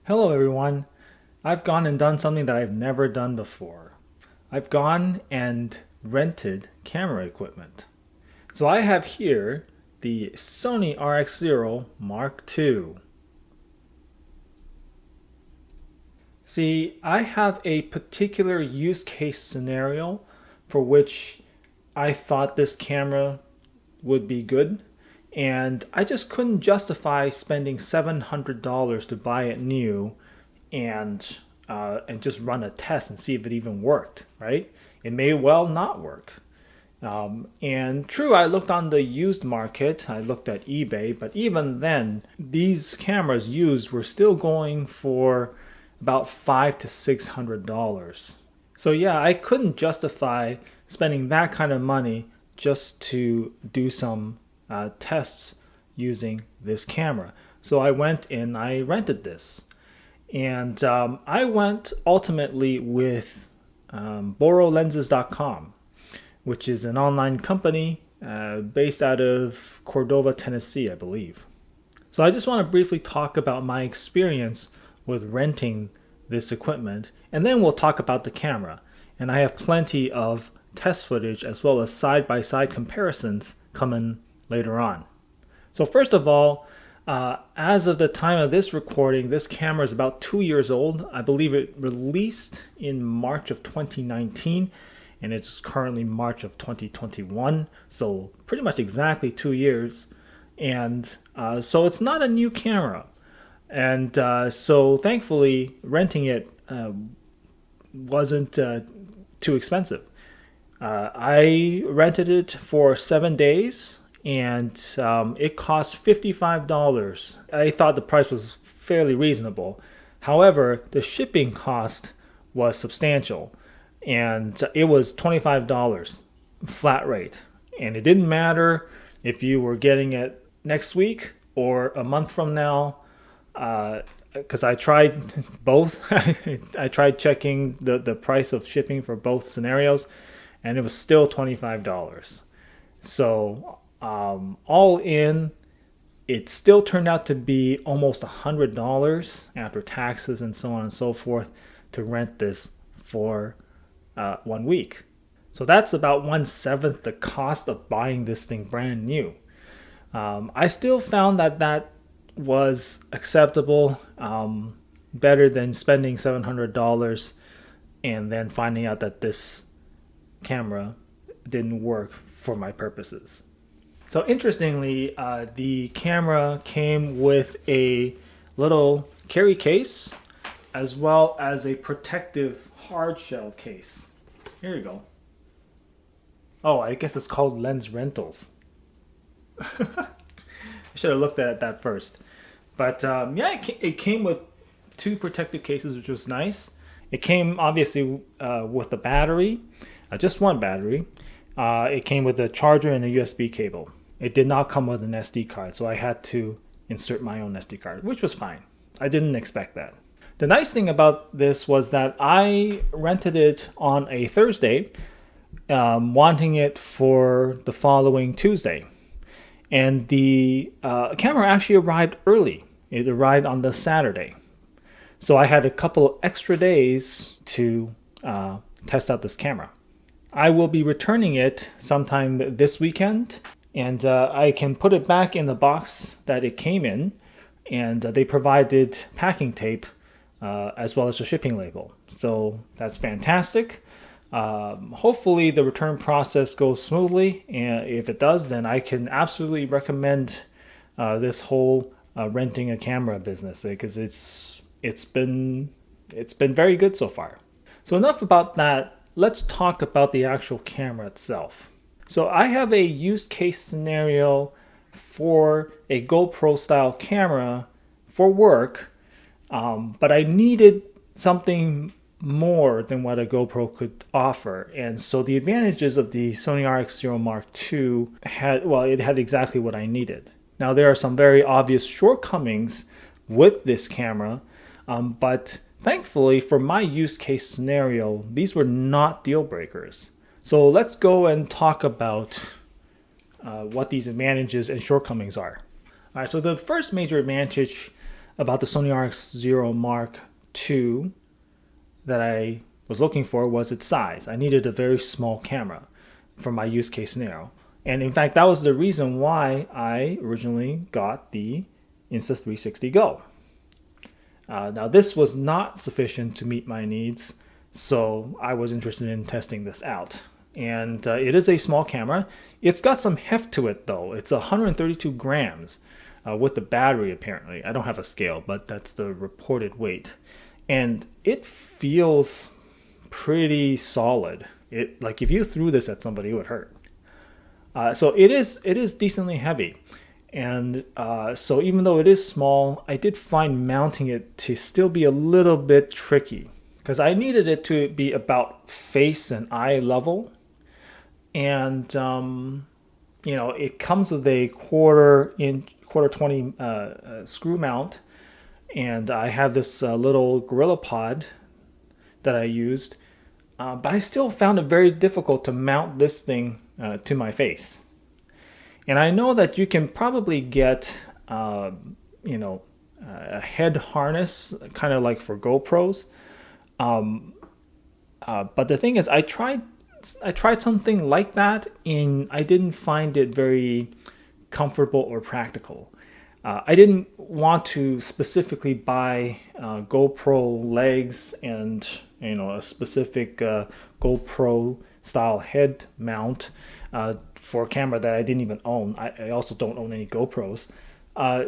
Hello everyone. I've gone and done something that I've never done before. I've gone and rented camera equipment. So I have here the Sony RX0 Mark II. See, I have a particular use case scenario for which I thought this camera would be good, and I just couldn't justify spending $700 to buy it new and just run a test and see if it even worked. Right? It may well not work. And true, I looked on the used market. I looked at eBay, but even then, these cameras used were still going for about $500 to $600. So yeah, I couldn't justify spending that kind of money just to do some tests using this camera. So I went and I rented this. And I went ultimately with BorrowLenses.com, which is an online company based out of Cordova, Tennessee, I believe. So I just want to briefly talk about my experience with renting this equipment, and then we'll talk about the camera. And I have plenty of test footage as well as side-by-side comparisons coming later on. So first of all, as of the time of this recording, this camera is about 2 years old. I believe it released in March of 2019, and it's currently March of 2021, so pretty much exactly 2 years. And so it's not a new camera. And so thankfully, renting it wasn't too expensive. I rented it for 7 days, and it cost $55. I thought the price was fairly reasonable. However, the shipping cost was substantial, and it was $25 flat rate. And it didn't matter if you were getting it next week or a month from now, because I tried both. I tried checking the price of shipping for both scenarios, and it was still $25. So all in, it still turned out to be almost $100 after taxes and so on and so forth to rent this for 1 week. So that's about 1/7 the cost of buying this thing brand new. I still found that was acceptable, better than spending $700 and then finding out that this camera didn't work for my purposes. So interestingly, the camera came with a little carry case as well as a protective hard shell case. Here you go. Oh, I guess it's called Lens Rentals. I should have looked at that first. But yeah, it came with 2 protective cases, which was nice. It came obviously with a battery, just one battery. It came with a charger and a USB cable. It did not come with an SD card, so I had to insert my own SD card, which was fine. I didn't expect that. The nice thing about this was that I rented it on a Thursday, wanting it for the following Tuesday. And the camera actually arrived early. It arrived on the Saturday. So I had a couple extra days to test out this camera. I will be returning it sometime this weekend, and I can put it back in the box that it came in, and they provided packing tape as well as a shipping label. So that's fantastic. Hopefully the return process goes smoothly, and if it does, then I can absolutely recommend this whole renting a camera business, because it's been very good so far. So enough about that. Let's talk about the actual camera itself. So I have a use case scenario for a GoPro style camera for work, but I needed something more than what a GoPro could offer. And so the advantages of the Sony RX0 Mark II it had exactly what I needed. Now there are some very obvious shortcomings with this camera, but thankfully for my use case scenario, these were not deal breakers. So let's go and talk about what these advantages and shortcomings are. All right, so the first major advantage about the Sony RX0 Mark II that I was looking for was its size. I needed a very small camera for my use case scenario. And in fact, that was the reason why I originally got the Insta360 Go. Now, this was not sufficient to meet my needs, so I was interested in testing this out. And it is a small camera. It's got some heft to it, though. It's 132 grams with the battery, apparently. I don't have a scale, but that's the reported weight. And it feels pretty solid. Like if you threw this at somebody, it would hurt. So it is decently heavy. And so even though it is small, I did find mounting it to still be a little bit tricky because I needed it to be about face and eye level. And, it comes with a quarter 20 screw mount. And I have this little Gorilla Pod that I used. But I still found it very difficult to mount this thing to my face. And I know that you can probably get, a head harness, kind of like for GoPros. But the thing is, I tried something like that, and I didn't find it very comfortable or practical. I didn't want to specifically buy GoPro legs and a specific GoPro style head mount for a camera that I didn't even own. I also don't own any GoPros.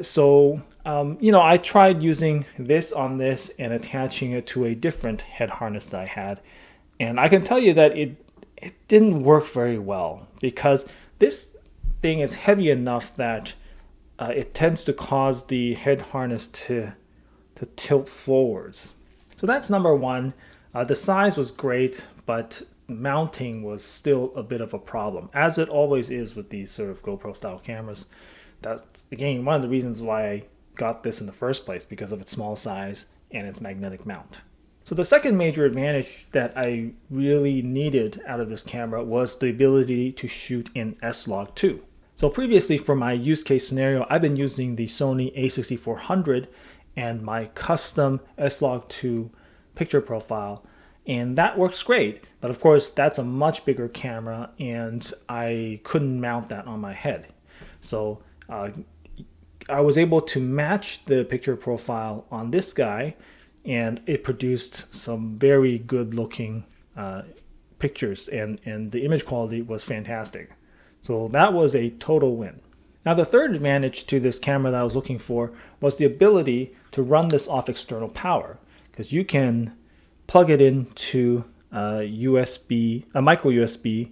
So I tried using this on this and attaching it to a different head harness that I had. And I can tell you that it didn't work very well because this thing is heavy enough that it tends to cause the head harness to tilt forwards. So that's number one. The size was great, but mounting was still a bit of a problem, as it always is with these sort of GoPro style cameras. That's, again, one of the reasons why I got this in the first place, because of its small size and its magnetic mount. So the second major advantage that I really needed out of this camera was the ability to shoot in S-Log2. So previously, for my use case scenario, I've been using the Sony a6400 and my custom S-Log2 picture profile, and that works great. But of course, that's a much bigger camera, and I couldn't mount that on my head. So I was able to match the picture profile on this guy, and it produced some very good looking pictures, and the image quality was fantastic. So that was a total win. Now, the third advantage to this camera that I was looking for was the ability to run this off external power, because you can plug it into a micro USB,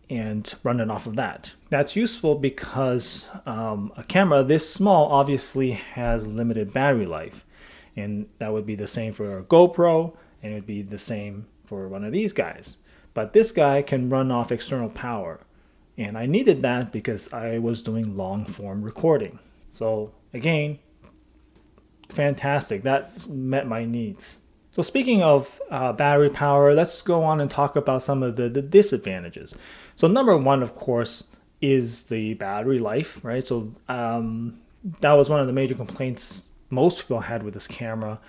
and run it off of that. That's useful because a camera this small obviously has limited battery life, and that would be the same for a GoPro, and it would be the same for one of these guys. But this guy can run off external power, and I needed that because I was doing long form recording. So again, fantastic. That met my needs. So speaking of battery power, let's go on and talk about some of the disadvantages. So number one, of course, is the battery life, right? So that was one of the major complaints most people had with this camera.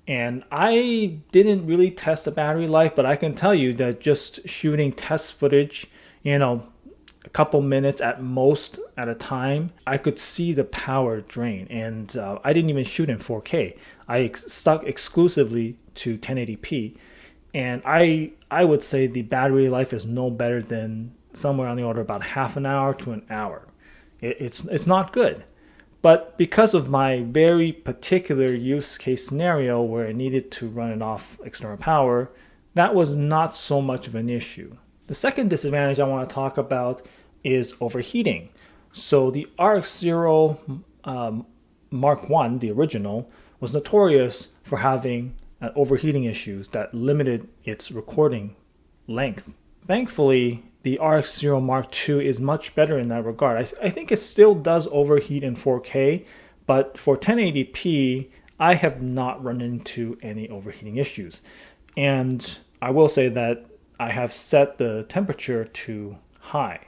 And I didn't really test the battery life, but I can tell you that just shooting test footage, a couple minutes at most at a time, I could see the power drain. And I didn't even shoot in 4K. I stuck exclusively to 1080p. And I would say the battery life is no better than somewhere on the order of about half an hour to an hour. It's not good. But because of my very particular use case scenario where I needed to run it off external power, that was not so much of an issue. The second disadvantage I want to talk about is overheating. So the RX0 Mark I, the original, was notorious for having overheating issues that limited its recording length. Thankfully, the RX0 Mark II is much better in that regard. I think it still does overheat in 4K, but for 1080p, I have not run into any overheating issues. And I will say that I have set the temperature to high.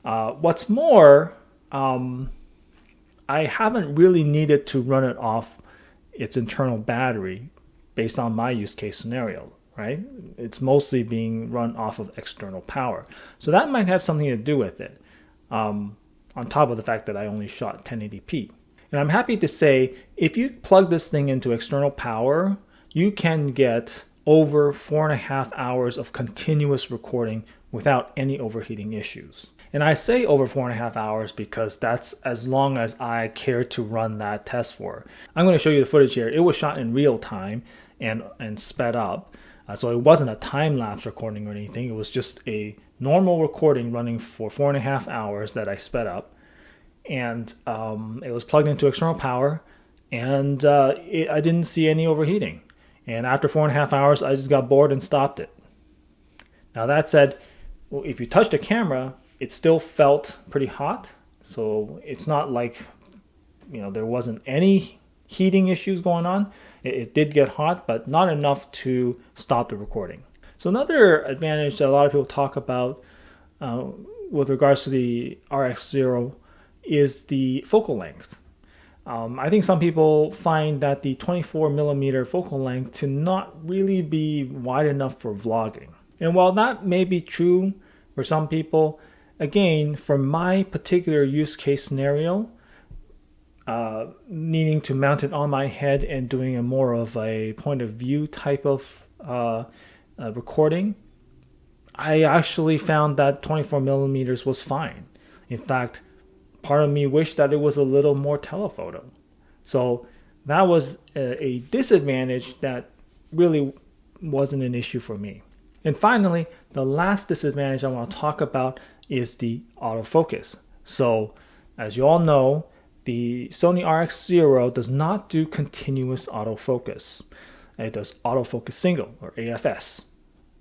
What's more, I I haven't really needed to run it off its internal battery based on my use case scenario, right? It's mostly being run off of external power. So that might have something to do with it, on top of the fact that I only shot 1080p. And I'm happy to say, if you plug this thing into external power, you can get over 4.5 hours of continuous recording without any overheating issues. And I say over 4.5 hours because that's as long as I care to run that test for. I'm going to show you the footage here. It was shot in real time and sped up. So it wasn't a time-lapse recording or anything. It was just a normal recording running for 4.5 hours that I sped up. And it was plugged into external power, and I didn't see any overheating. And after 4.5 hours, I just got bored and stopped it. Now that said, if you touch the camera, it still felt pretty hot. So it's not like, there wasn't any heating issues going on. It did get hot, but not enough to stop the recording. So another advantage that a lot of people talk about with regards to the RX0 is the focal length. I think some people find that the 24mm focal length to not really be wide enough for vlogging. And while that may be true for some people, again, for my particular use case scenario, needing to mount it on my head and doing a more of a point of view type of recording, I actually found that 24mm was fine. In fact, part of me wished that it was a little more telephoto. So that was a disadvantage that really wasn't an issue for me. And finally, the last disadvantage I want to talk about is the autofocus. So as you all know, the Sony RX0 does not do continuous autofocus. It does autofocus single, or AFS.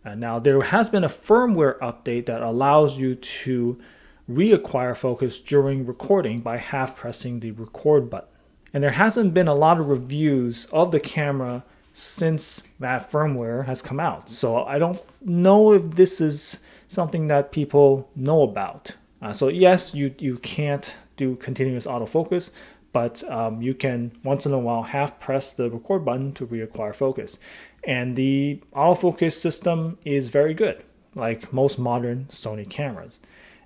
And now there has been a firmware update that allows you to reacquire focus during recording by half pressing the record button. And there hasn't been a lot of reviews of the camera since that firmware has come out. So I don't know if this is something that people know about. So yes, you can't do continuous autofocus, but you can once in a while half press the record button to reacquire focus. And the autofocus system is very good, like most modern Sony cameras.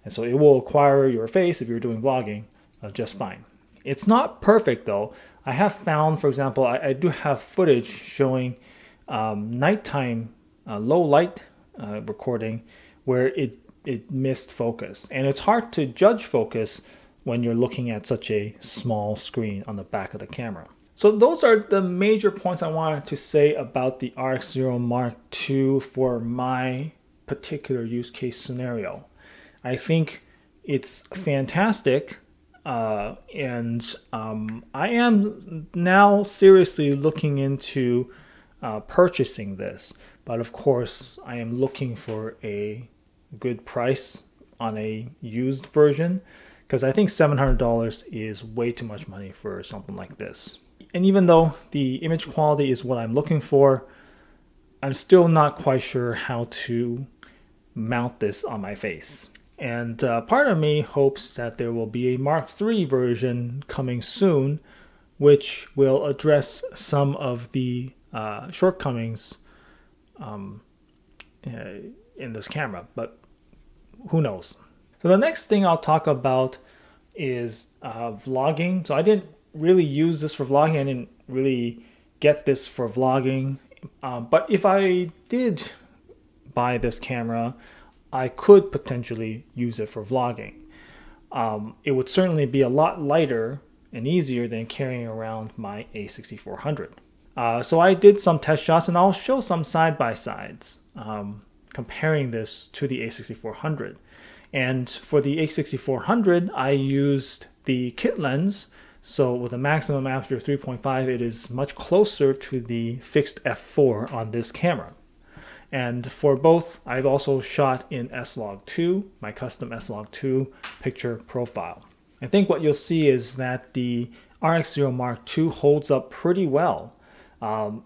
And so it will acquire your face if you're doing vlogging just fine. It's not perfect though. I have found, for example, I do have footage showing nighttime low light recording where it missed focus. And it's hard to judge focus when you're looking at such a small screen on the back of the camera. So those are the major points I wanted to say about the RX0 Mark II for my particular use case scenario. I think it's fantastic, and I am now seriously looking into purchasing this. But of course, I am looking for a good price on a used version, because I think $700 is way too much money for something like this. And even though the image quality is what I'm looking for, I'm still not quite sure how to mount this on my face. And part of me hopes that there will be a Mark III version coming soon, which will address some of the shortcomings in this camera, but who knows. So the next thing I'll talk about is vlogging. So I didn't really use this for vlogging. I didn't really get this for vlogging. But if I did buy this camera, I could potentially use it for vlogging. It would certainly be a lot lighter and easier than carrying around my A6400. So I did some test shots, and I'll show some side-by-sides comparing this to the A6400. And for the A6400, I used the kit lens. So with a maximum aperture of 3.5, it is much closer to the fixed f4 on this camera. And for both, I've also shot in S-Log2, my custom S-Log2 picture profile. I think what you'll see is that the RX0 Mark II holds up pretty well,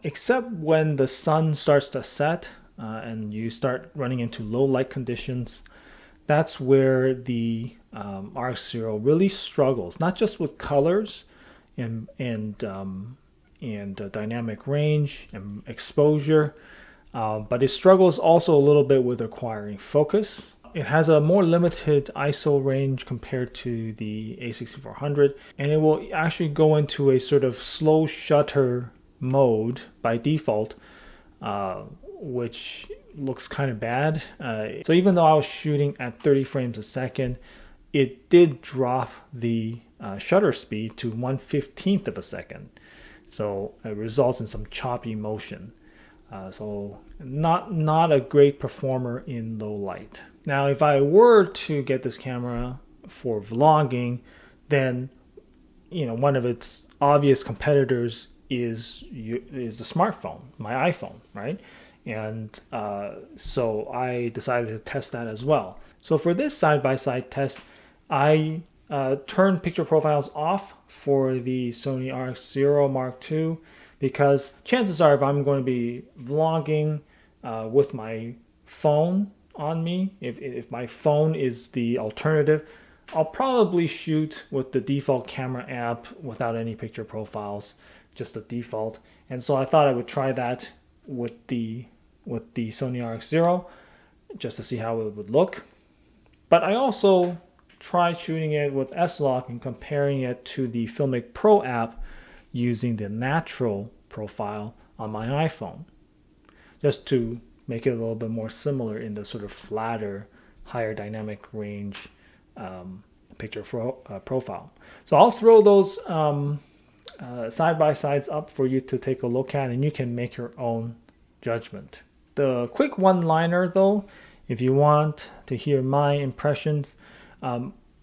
except when the sun starts to set and you start running into low light conditions. That's where the RX0 really struggles, not just with colors and dynamic range and exposure, but it struggles also a little bit with acquiring focus. It has a more limited ISO range compared to the A6400, and it will actually go into a sort of slow shutter mode by default, which looks kind of bad. So even though I was shooting at 30 frames a second, it did drop the shutter speed to 1/15th of a second. So it results in some choppy motion. So not a great performer in low light. Now, if I were to get this camera for vlogging, then one of its obvious competitors is the smartphone, my iPhone, right? And so I decided to test that as well. So for this side-by-side test, I turned picture profiles off for the Sony RX0 Mark II, because chances are if I'm going to be vlogging with my phone on me, if my phone is the alternative, I'll probably shoot with the default camera app without any picture profiles, just the default. And so I thought I would try that with the Sony RX0 just to see how it would look. But I also tried shooting it with S-Log and comparing it to the Filmic Pro app using the natural profile on my iPhone, just to make it a little bit more similar in the sort of flatter, higher dynamic range picture profile. So I'll throw those side-by-sides up for you to take a look at, and you can make your own judgment. The quick one-liner though, if you want to hear my impressions,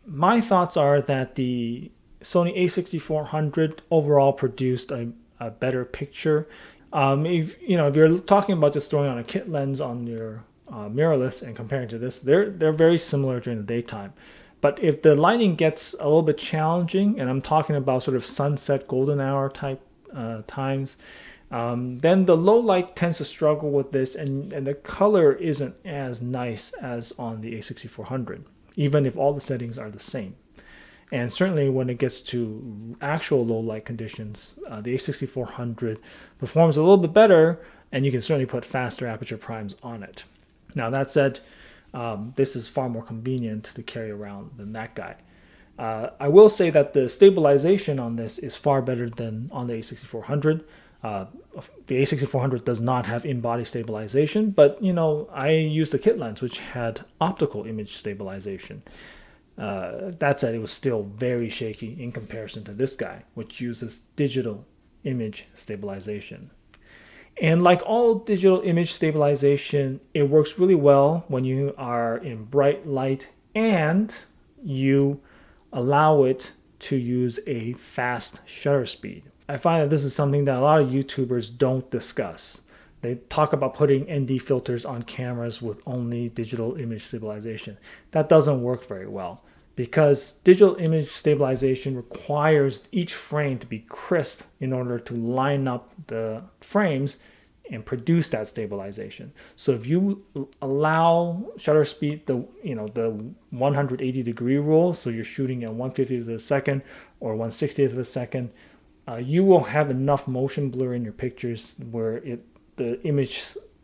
my thoughts are that the Sony A6400 overall produced a better picture. If you're talking about just throwing on a kit lens on your mirrorless and comparing to this, they're very similar during the daytime. But if the lighting gets a little bit challenging, and I'm talking about sort of sunset, golden hour type times, then the low light tends to struggle with this, and the color isn't as nice as on the A6400, even if all the settings are the same. And certainly when it gets to actual low light conditions, the A6400 performs a little bit better, and you can certainly put faster aperture primes on it. Now that said, this is far more convenient to carry around than that guy. I will say that the stabilization on this is far better than on the A6400. The A6400 does not have in-body stabilization, but I used the kit lens, which had optical image stabilization. That said, it was still very shaky in comparison to this guy, which uses digital image stabilization. And like all digital image stabilization, it works really well when you are in bright light and you allow it to use a fast shutter speed. I find that this is something that a lot of YouTubers don't discuss. They talk about putting ND filters on cameras with only digital image stabilization. That doesn't work very well, because digital image stabilization requires each frame to be crisp in order to line up the frames and produce that stabilization. So if you allow shutter speed, the 180 degree rule, so you're shooting at 1/50th of a second or 1/60th of a second, you will have enough motion blur in your pictures where the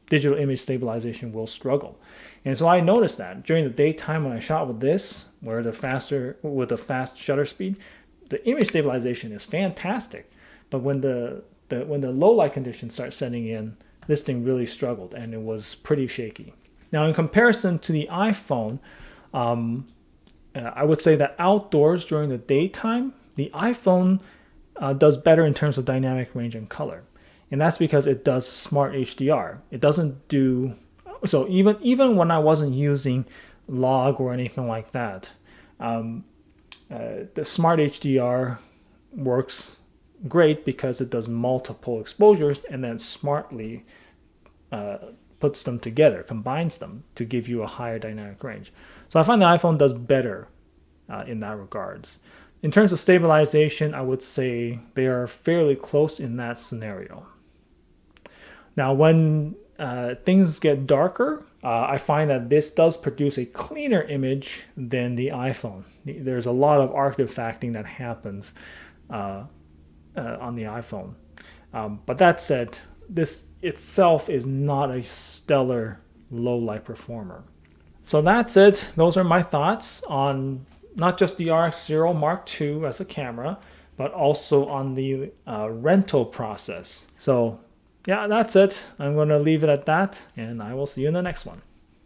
digital image stabilization will struggle. And so I noticed that during the daytime when I shot with this, with a fast shutter speed, the image stabilization is fantastic. But when the low light conditions start setting in, this thing really struggled, and it was pretty shaky. Now, in comparison to the iPhone, I would say that outdoors during the daytime, the iPhone does better in terms of dynamic range and color. And that's because it does smart HDR. It doesn't do, so even when I wasn't using log or anything like that, the smart HDR works great because it does multiple exposures and then smartly puts them together, combines them to give you a higher dynamic range. So I find the iPhone does better in that regards. In terms of stabilization, I would say they are fairly close in that scenario. Now, when things get darker, I find that this does produce a cleaner image than the iPhone. There's a lot of artifacting that happens on the iPhone. But that said, this itself is not a stellar low light performer. So that's it. Those are my thoughts on not just the RX0 Mark II as a camera, but also on the rental process. So yeah, that's it. I'm going to leave it at that, and I will see you in the next one.